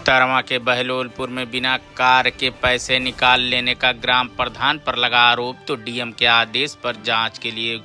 तरमा के बहलोलपुर में बिना कार के पैसे निकाल लेने का ग्राम प्रधान पर लगा आरोप, तो डीएम के आदेश पर जांच के लिए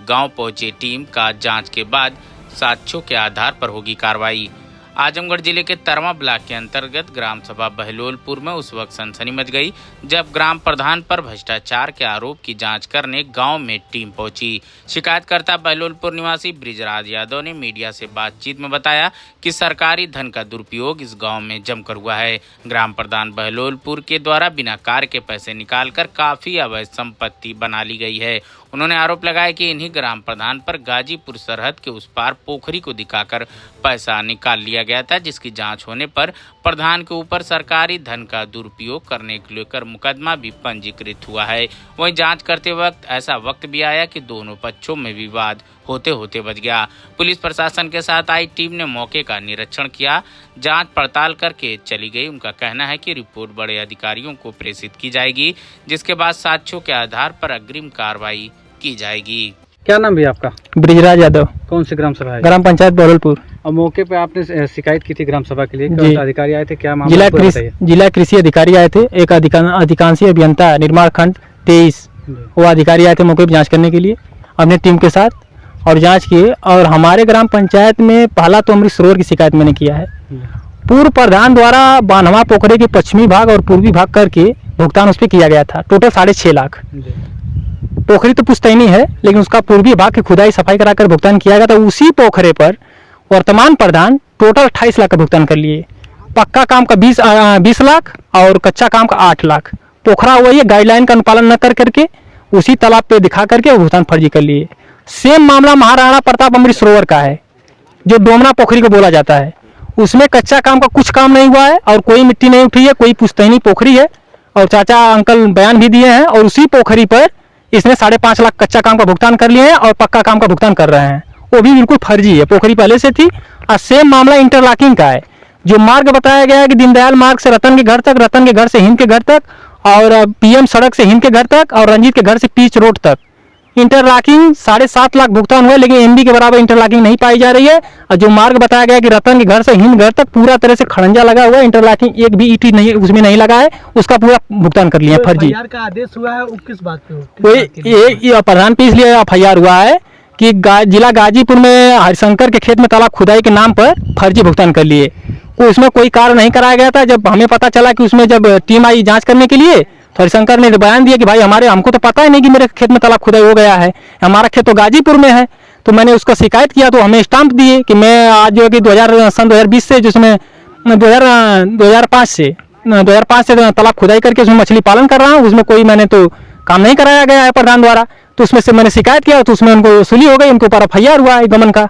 गांव पहुंची टीम का जांच के बाद साक्ष्यों के आधार पर होगी कार्रवाई। आजमगढ़ जिले के तरमा ब्लॉक के अंतर्गत ग्राम सभा बहलोलपुर में उस वक्त सनसनी मच गई जब ग्राम प्रधान पर भ्रष्टाचार के आरोप की जांच करने गांव में टीम पहुंची। शिकायतकर्ता बहलोलपुर निवासी बृजराज यादव ने मीडिया से बातचीत में बताया कि सरकारी धन का दुरुपयोग इस गांव में जमकर हुआ है। ग्राम प्रधान बहलोलपुर के द्वारा बिना कार के पैसे निकालकर काफी अवैध संपत्ति बना ली गई है। उन्होंने आरोप लगाया कि इन्हीं ग्राम प्रधान पर गाजीपुर सरहद के उस पार पोखरी को दिखाकर पैसा निकाल लिया गया था, जिसकी जांच होने पर प्रधान के ऊपर सरकारी धन का दुरुपयोग करने को लेकर मुकदमा भी पंजीकृत हुआ है। वहीं जांच करते वक्त ऐसा वक्त भी आया कि दोनों पक्षों में विवाद होते होते बच गया। पुलिस प्रशासन के साथ आई टीम ने मौके का निरीक्षण किया, जांच पड़ताल करके चली गई। उनका कहना है कि रिपोर्ट बड़े अधिकारियों को प्रेषित की जाएगी, जिसके बाद साक्ष्यों के आधार पर अग्रिम कार्रवाई की जाएगी। क्या नाम भैया आपका? बृजराज यादव। कौन सी ग्राम सभा है? ग्राम पंचायत बहलोलपुर। और मौके पे आपने शिकायत की थी ग्राम सभा के लिए, कौन अधिकारी आए थे, क्या मामला? जिला कृषि अधिकारी आए थे, एक अधिकांशीय अभियंता निर्माण खंड 23 वो अधिकारी आए थे मौके पर जांच करने के लिए अपने टीम के साथ, और जांच किए। और हमारे ग्राम पंचायत में पहला तो अमृत सरोवर की शिकायत मैंने किया है। पूर्व प्रधान द्वारा बान्हवा पोखरे के पश्चिमी भाग और पूर्वी भाग करके भुगतान उस पर किया गया था, टोटल 6.5 लाख। पोखरी तो पुश्तैनी है, लेकिन उसका पूर्वी भाग की खुदाई सफाई कराकर भुगतान किया गया था। उसी पोखरे पर वर्तमान प्रधान टोटल 28 लाख का भुगतान कर लिए। पक्का काम का 20 लाख और कच्चा काम का 8 लाख। पोखरा वही गाइडलाइन का अनुपालन न करके उसी तालाब पे दिखा करके भुगतान फर्जी कर लिए। सेम मामला महाराणा प्रताप अमृत सरोवर का है, जो डोमना पोखरी को बोला जाता है। उसमें कच्चा काम का कुछ काम नहीं हुआ है और कोई मिट्टी नहीं उठी है, कोई पुश्तैनी पोखरी है, और चाचा अंकल बयान भी दिए हैं। और उसी पोखरी पर इसने 5.5 लाख कच्चा काम का भुगतान कर लिए हैं और पक्का काम का भुगतान कर रहे हैं, वो भी बिल्कुल फर्जी है। पोखरी पहले से थी। और सेम मामला इंटरलॉकिंग का है, जो मार्ग बताया गया है कि दीनदयाल मार्ग से रतन के घर तक, रतन के घर से हिंद के घर तक, और पीएम सड़क से हिंद के घर तक, और रंजीत के घर से पीच रोड तक इंटरलॉकिंग 7.5 लाख भुगतान हुआ, लेकिन एमबी के बराबर इंटरलॉकिंग नहीं पाई जा रही है। और जो मार्ग बताया गया कि रतन के घर से हिंद घर तक पूरा तरह से खड़ंजा लगा हुआ है, इंटरलॉकिंग एक भी ईटी नहीं उसमें नहीं लगा है, उसका पूरा भुगतान कर लिया। फर्जी का आदेश हुआ है, वो किस बात पे? कोई प्रधान पे इसलिए एफआईआर हुआ है कि जिला गाजीपुर में हरिशंकर के खेत में तालाब खुदाई के नाम पर फर्जी भुगतान कर लिए। उसमें कोई कार्य नहीं कराया गया था। जब हमें पता चला कि उसमें जब टीम आई जांच करने के लिए, तो हरिशंकर ने बयान दिया कि भाई हमको तो पता ही नहीं कि मेरे खेत में तालाब खुदाई हो गया है, हमारा खेत तो गाजीपुर में है। तो मैंने उसका शिकायत किया, तो हमें स्टाम्प दिए कि मैं आज जो है कि 2020 से, जिसमें 2005 से तालाब खुदाई करके उसमें मछली पालन कर रहा हूँ, उसमें कोई मैंने तो काम नहीं कराया गया है प्रधान द्वारा। तो उसमें से मैंने शिकायत किया, तो उसमें उनको वसूली हो गई, उनके ऊपर एफआईआर हुआ है गमन का।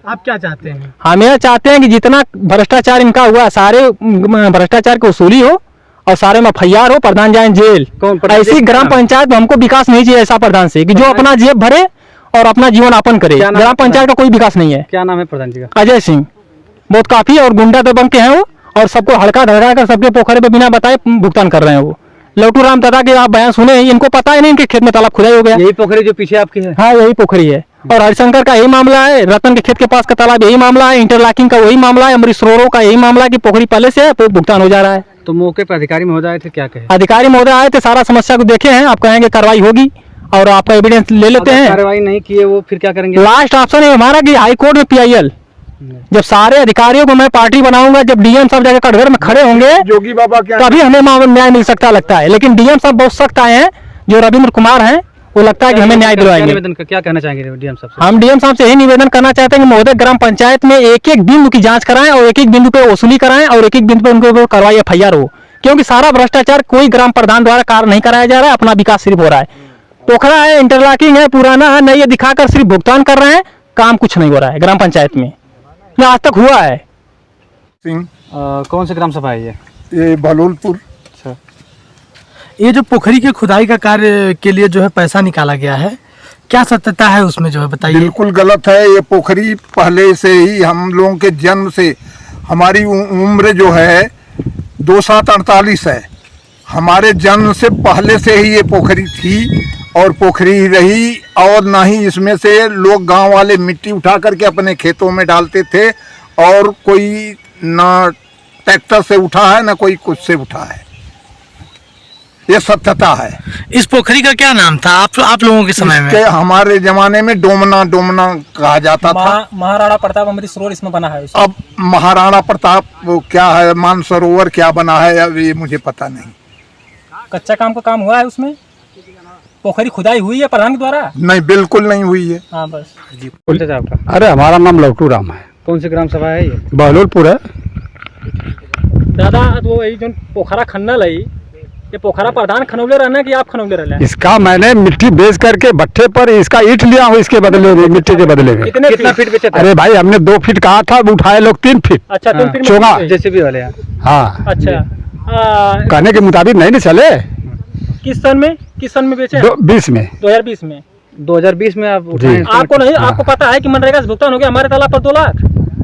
आप क्या चाहते हैं? हम यह चाहते हैं कि जितना भ्रष्टाचार इनका हुआ, सारे भ्रष्टाचार की वसूली हो और सारे में एफआईआर हो, प्रधान जाए जेल। ऐसी ग्राम पंचायत में हमको विकास नहीं चाहिए ऐसा प्रधान से, कि जो अपना जेब भरे और अपना जीवन यापन करे। ग्राम पंचायत का कोई विकास नहीं है। क्या नाम है प्रधान जी का? अजय सिंह। बहुत काफी और गुंडा दबंग के हैं वो, और सबको हड़का धड़का कर सबके पोखरे पे बिना बताए भुगतान कर रहे हैं वो। लौटू राम दादा के आप बयान सुने, इनको पता ही नहीं इनके खेत में तालाब खुदाई हो गया। यही पोखरी जो पीछे आपकी है? हाँ, यही पोखरी है। और हरिशंकर का यही मामला है, रतन के खेत के पास का तालाब यही मामला है, इंटरलॉकिंग का वही मामला है, अमृत सरोवरों का यही मामला है कि पोखरी पहले से है तो भुगतान हो जा रहा है। तो मौके पर अधिकारी महोदय आए थे, क्या कहे? अधिकारी महोदय आए थे, सारा समस्या को देखे हैं। आप कहेंगे कार्रवाई होगी और आपका एविडेंस ले लेते हैं। कार्रवाई नहीं किए वो फिर क्या करेंगे? लास्ट ऑप्शन है हमारा कि हाई कोर्ट में PIL। जब सारे अधिकारियों को मैं पार्टी बनाऊंगा, जब डीएम साहब जाकर कटघर में खड़े होंगे, जोगी बाबा तभी हमें न्याय मिल सकता लगता है। लेकिन डीएम साहब बहुत सख्त आए हैं, जो रविंद्र कुमार हैं, वो लगता है कि हमें न्याय दिलवाएंगे। क्या कहना चाहेंगे डीएम साहब से? हम डीएम साहब से यही निवेदन करना चाहते हैं कि महोदय ग्राम पंचायत में एक एक बिंदु की जांच कराएं और एक एक बिंदु पे वसूली कराएं और एक एक बिंदु पे उनको कार्रवाई एफआईआर हो, क्योंकि सारा भ्रष्टाचार कोई ग्राम प्रधान द्वारा कार्य नहीं कराया जा रहा है, अपना विकास सिर्फ हो रहा है। पोखरा है, इंटरलॉकिंग है, पुराना है, नई दिखाकर सिर्फ भुगतान कर रहे हैं, काम कुछ नहीं हो रहा है ग्राम पंचायत में, आज तक हुआ है। कौन से ग्राम सभा है ये? बहलोलपुर। अच्छा, ये जो पोखरी के खुदाई का कार्य के लिए जो है पैसा निकाला गया है, क्या सत्यता है उसमें जो है बताइए। बिल्कुल गलत है। ये पोखरी पहले से ही हम लोगों के जन्म से, हमारी उम्र जो है 2748 है, हमारे जन्म से पहले से ही ये पोखरी थी और पोखरी ही रही। और ना ही इसमें से लोग गांव वाले मिट्टी उठा करके अपने खेतों में डालते थे, और कोई ना ट्रैक्टर से उठा है ना कोई कुछ से उठा है। ये सत्यता है। इस पोखरी का क्या नाम था आप लोगों के समय में? हमारे जमाने में डोमना कहा जाता था। महाराणा प्रताप अमृत सरोवर इसमें बना है। अब महाराणा प्रताप वो क्या है, मानसरोवर क्या बना है, अब ये मुझे पता नहीं। कच्चा काम का काम हुआ है उसमें? पोखरी खुदाई हुई है प्रधान के द्वारा? नहीं, बिल्कुल नहीं हुई है। हाँ बस। जी बोलते थे आपका? अरे हमारा नाम लवटू राम है। कौन सी ग्राम सभा है ये? बहलोलपुर है। दादा वो यही जो पोखरा खन्ना लई, ये पोखरा प्रधान खनौले रहना कि आप खनौले रहना? इसका मैंने मिट्टी बेच करके भट्ठे पर इसका ईंट लिया हूँ, इसके बदले में, मिट्टी के बदले में। कितना फीट बेचे थे? अरे भाई हमने 2 फीट कहा था, उठाए लोग 3 फीट। अच्छा 3 फीट चोंगा जेसीबी वाले हैं। हाँ, अच्छा कहने के मुताबिक नहीं चले। किस सन में बेचे? 20 में। 2020 में। 2020 में आप उठाए? आपको नहीं, आपको पता है कि मनरेगा से भुगतान हो गया हमारे तालाब पर 2 लाख?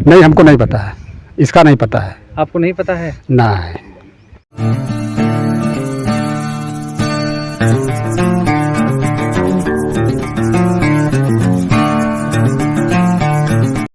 नहीं, हमको नहीं पता है, इसका नहीं पता है। आपको नहीं पता है? नहीं।